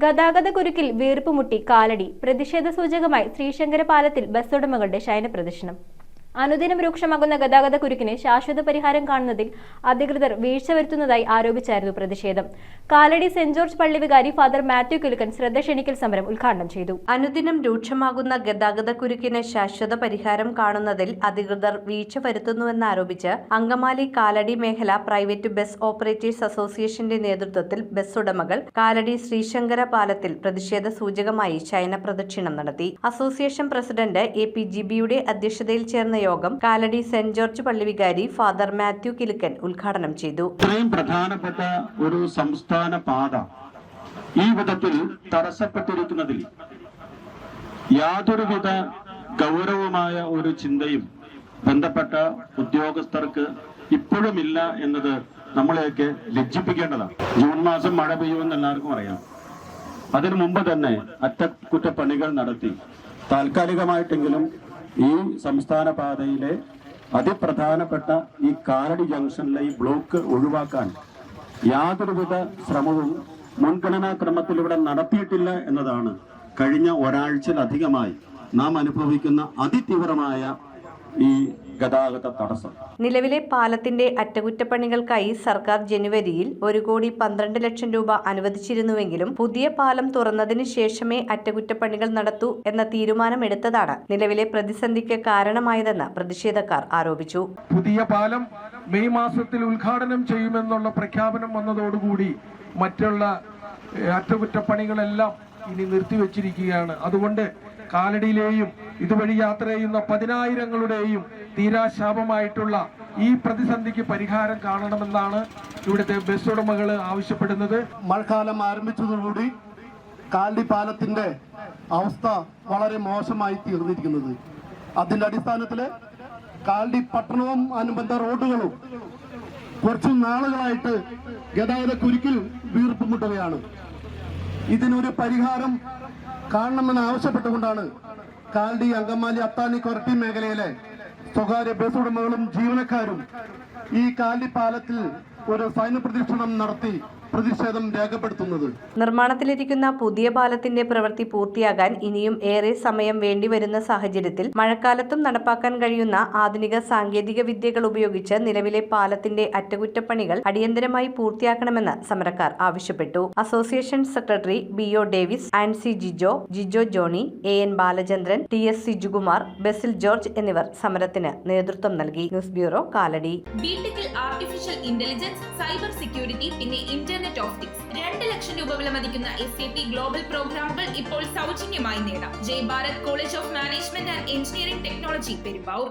ഗതാഗതക്കുരുക്കിൽ വീർപ്പുമുട്ടി കാലടി. പ്രതിഷേധ സൂചകമായി ശ്രീശങ്കര പാലത്തിൽ ബസ് ഉടമകളുടെ ശയനപ്രദർശനം. അനുദിനം രൂക്ഷമാകുന്ന ഗതാഗതക്കുരുക്കിന് ശാശ്വത പരിഹാരം കാണുന്നതിൽ അധികൃതർ വീഴ്ച വരുത്തുന്നതായി ആരോപിച്ചായിരുന്നു പ്രതിഷേധം. കാലടി സെന്റ് ജോർജ് പള്ളി വികാരി ഫാദർ മാത്യു കിലുക്കൻ ശ്രദ്ധ ക്ഷണിക്കൽ സമരം ഉദ്ഘാടനം ചെയ്തു. അനുദിനം രൂക്ഷമാകുന്ന ഗതാഗതക്കുരുക്കിന് ശാശ്വത പരിഹാരം കാണുന്നതിൽ അധികൃതർ വീഴ്ച വരുത്തുന്നുവെന്നാരോപിച്ച് അങ്കമാലി കാലടി മേഖല പ്രൈവറ്റ് ബസ് ഓപ്പറേറ്റേഴ്സ് അസോസിയേഷന്റെ നേതൃത്വത്തിൽ ബസ് ഉടമകൾ കാലടി ശ്രീശങ്കര പാലത്തിൽ പ്രതിഷേധ സൂചകമായി ശയന പ്രദക്ഷിണം നടത്തി. അസോസിയേഷൻ പ്രസിഡന്റ് APGBയുടെ അധ്യക്ഷതയിൽ ചേർന്ന യോഗം കാലടി സെന്റ് ജോർജ് പള്ളി വികാരി ഫാദർ മാത്യു കിലുക്കൻ ഉദ്ഘാടനം ചെയ്തു. ഇത്രയും പ്രധാനപ്പെട്ട ഒരു സംസ്ഥാന പാത ഈ വിധത്തിൽ തടസ്സപ്പെട്ടിരിക്കുന്നതിൽ യാതൊരുവിധ ഗൗരവമായ ഒരു ചിന്തയും ബന്ധപ്പെട്ട ഉദ്യോഗസ്ഥർക്ക് ഇപ്പോഴുമില്ല എന്നത് നമ്മളെയൊക്കെ ലജ്ജിപ്പിക്കേണ്ടതാണ്. ജൂൺ മാസം മഴ പെയ്യുമെന്ന് എല്ലാവർക്കും അറിയാം. അതിനു മുമ്പ് തന്നെ അറ്റകുറ്റപ്പണികൾ നടത്തി താൽക്കാലികമായിട്ടെങ്കിലും ഈ സംസ്ഥാന പാതയിലെ അതിപ്രധാനപ്പെട്ട ഈ കാലടി ജംഗ്ഷനിലെ ഈ ബ്ലോക്ക് ഒഴിവാക്കാൻ യാതൊരുവിധ ശ്രമവും മുൻഗണനാക്രമത്തിൽ ഇവിടെ നടത്തിയിട്ടില്ല എന്നതാണ് കഴിഞ്ഞ ഒരാഴ്ചയിലധികമായി നാം അനുഭവിക്കുന്ന അതിതീവ്രമായ ഈ ഗതാഗത തടസ്സം. നിലവിലെ പാലത്തിന്റെ അറ്റകുറ്റപ്പണികൾക്കായി സർക്കാർ ജനുവരിയിൽ 1,12,00,000 രൂപ അനുവദിച്ചിരുന്നുവെങ്കിലും പുതിയ പാലം തുറന്നതിന് ശേഷമേ അറ്റകുറ്റപ്പണികൾ നടത്തൂ എന്ന തീരുമാനമെടുത്തതാണ് നിലവിലെ പ്രതിസന്ധിക്ക് കാരണമായതെന്ന് പ്രതിഷേധക്കാർ ആരോപിച്ചു. പുതിയ പാലം മെയ് മാസത്തിൽ ഉദ്ഘാടനം ചെയ്യുമെന്നുള്ള പ്രഖ്യാപനം വന്നതോടുകൂടി മറ്റുള്ള അറ്റകുറ്റപ്പണികളെല്ലാം ഇനി നിർത്തിവെച്ചിരിക്കുകയാണ്. അതുകൊണ്ട് കാലടിയിലെയും ഇതുവഴി യാത്ര ചെയ്യുന്ന പതിനായിരങ്ങളുടെയും തീരാശാപമായിട്ടുള്ള ഈ പ്രതിസന്ധിക്ക് പരിഹാരം കാണണമെന്നാണ് ഇവിടുത്തെ ബസ് ഉടമകൾ ആവശ്യപ്പെടുന്നത്. മഴക്കാലം ആരംഭിച്ചതോടുകൂടി കാലടി പാലത്തിന്റെ അവസ്ഥ വളരെ മോശമായി തീർന്നിരിക്കുന്നത്. അതിന്റെ അടിസ്ഥാനത്തില് കാലടി പട്ടണവും അനുബന്ധ റോഡുകളും കുറച്ചു നാളുകളായിട്ട് ഗതാഗതക്കുരുക്കിൽ വീർപ്പുമുട്ടുകയാണ്. ഇതിനൊരു പരിഹാരം കാണണമെന്ന് ആവശ്യപ്പെട്ടുകൊണ്ടാണ് കാലടി അങ്കമാലി അത്താണി കൊരട്ടി മേഖലയിലെ സ്വകാര്യ ബസ് ഉടമകളും ജീവനക്കാരും ഈ കാലടി പാലത്തിൽ ഒരു സൈന്യ പ്രദക്ഷിണം നടത്തി പ്രതിഷേധം രേഖപ്പെടുത്തുന്നത്. നിർമ്മാണത്തിലിരിക്കുന്ന പുതിയ പാലത്തിന്റെ പ്രവൃത്തി പൂർത്തിയാകാൻ ഇനിയും ഏറെ സമയം വേണ്ടിവരുന്ന സാഹചര്യത്തിൽ മഴക്കാലത്തും നടപ്പാക്കാൻ കഴിയുന്ന ആധുനിക സാങ്കേതിക വിദ്യകൾ ഉപയോഗിച്ച് നിലവിലെ പാലത്തിന്റെ അറ്റകുറ്റപ്പണികൾ അടിയന്തരമായി പൂർത്തിയാക്കണമെന്ന് സമരക്കാർ ആവശ്യപ്പെട്ടു. Association secretary BO Davis, Ancy Jijo Johnny, AN Balachandran, TS Sijukumar, Basil George എന്നിവർ സമരത്തിന് നേതൃത്വം നൽകി. News bureau, Kalady. Artificial intelligence, cyber security, പിന്നെ ഇന്റർനെറ്റ് ഓഫ് തിങ്സ് 2 ലക്ഷം രൂപ വിലമതിക്കുന്ന SAP ഗ്ലോബൽ പ്രോഗ്രാമുകൾ ഇപ്പോൾ സൗജന്യമായി നേടാം. Jai Bharat college of management and engineering technology, Perumbavoor.